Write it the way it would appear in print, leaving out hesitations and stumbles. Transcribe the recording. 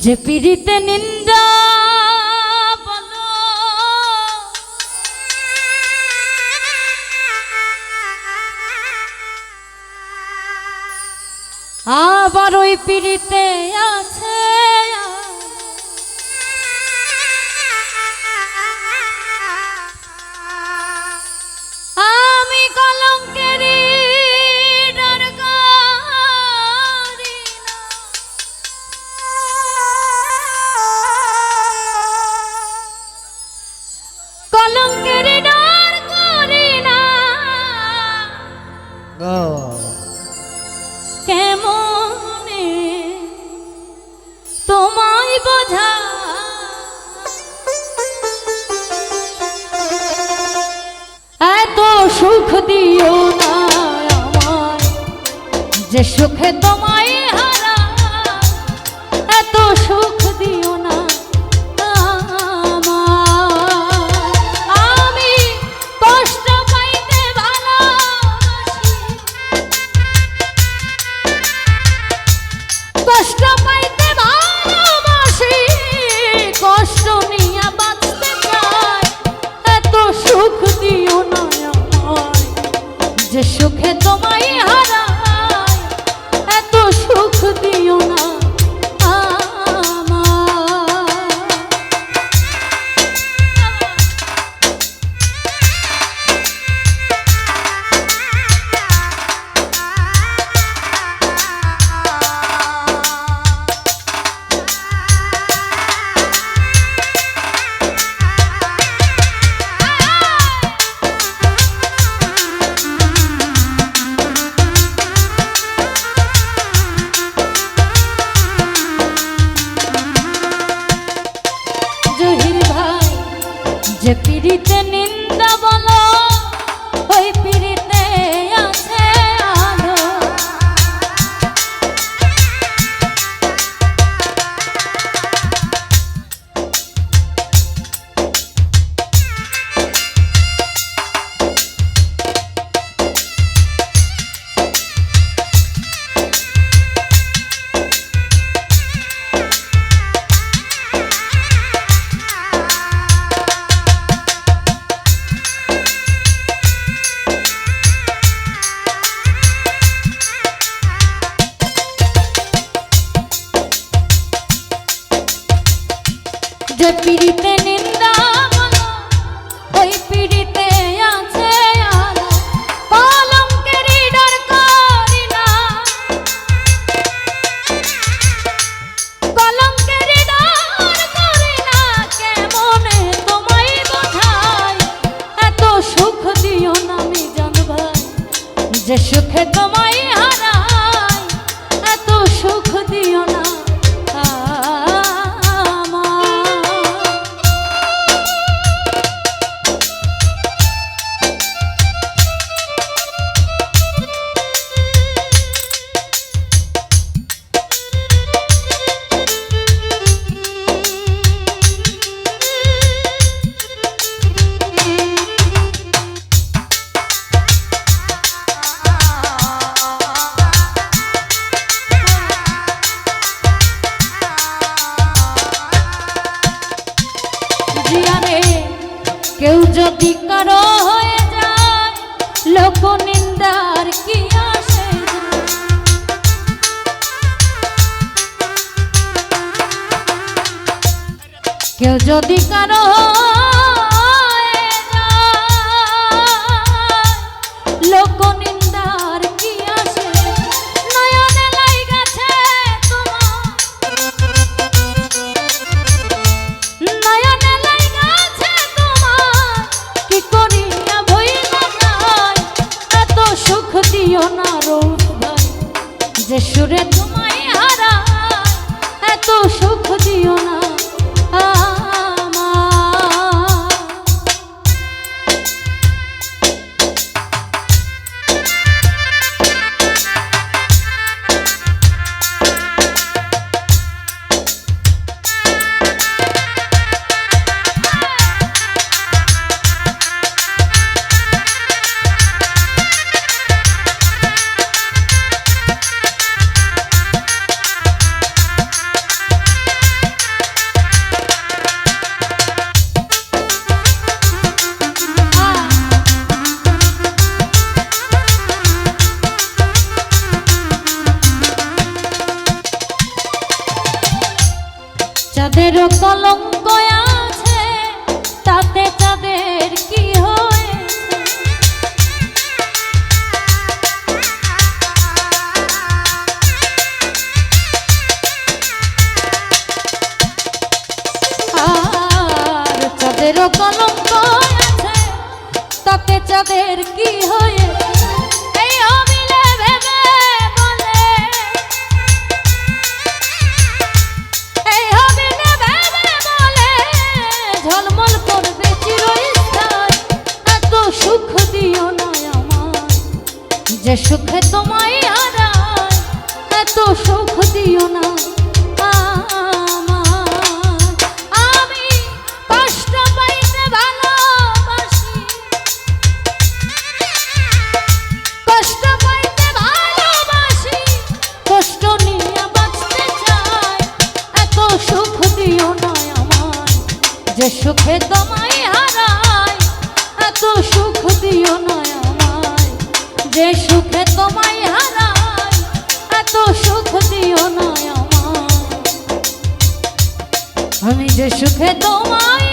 যে পীড়িতে নিন্দা বলো আবার ওই পীড়িতে আছে আমি কলঙ্কেরই কেমনে তোমায় বোঝা এত সুখ দিও না আমায় যে সুখে তোমায় হারা এত সুখ দিও না আমি কষ্ট পাইতে কষ্ট পাইতে ভালোবাসি কষ্ট নিয়ে বাঁচতে চাই এত সুখ দিও না আমায় যে সুখে তোমায় হারাই এত সুখ দিও না যে পীড়িতে নিন্দা বলো ওই পীড়িতে আছে আলো যে পীড়িতে নিন্দা বলো ওই পীড়িতে আছে আলো কলঙ্কেরই ডর করি না কলঙ্কেরই ডর করি না কেমনে তোমায় বোঝাই এত সুখ দিও না আমি জানবাই যে সুখে তোমায় হারাই এত সুখ দিও না কেউ যদি কারো হয়ে যায় লোক নিন্দার কি আসে কেউ যদি কারো হয়ে যায় লোক নিন্দার কি আসে নয়নে লাইগাছে নয়নে লাইগাছে কি করিয়া ভইলা যায় এত সুখ দিও না রৌফ ভাই যে সুরে তোমায় হারাই এত সুখ দিও না কি হয়ে এই অবিলে ভেবে বলে, এই অবিলে ভেবে বলে ঝলমল করবে চিরস্থায়ী। এত সুখ দিও না আমায় যে সুখে তোমায় হারায়, এত সুখ দিও না যে সুখে তোমায় হারায়, এত সুখ দিও না আমায় যে সুখে তোমায় হারায়, এত সুখ দিও না আমায়। আমি যে সুখে তোমায়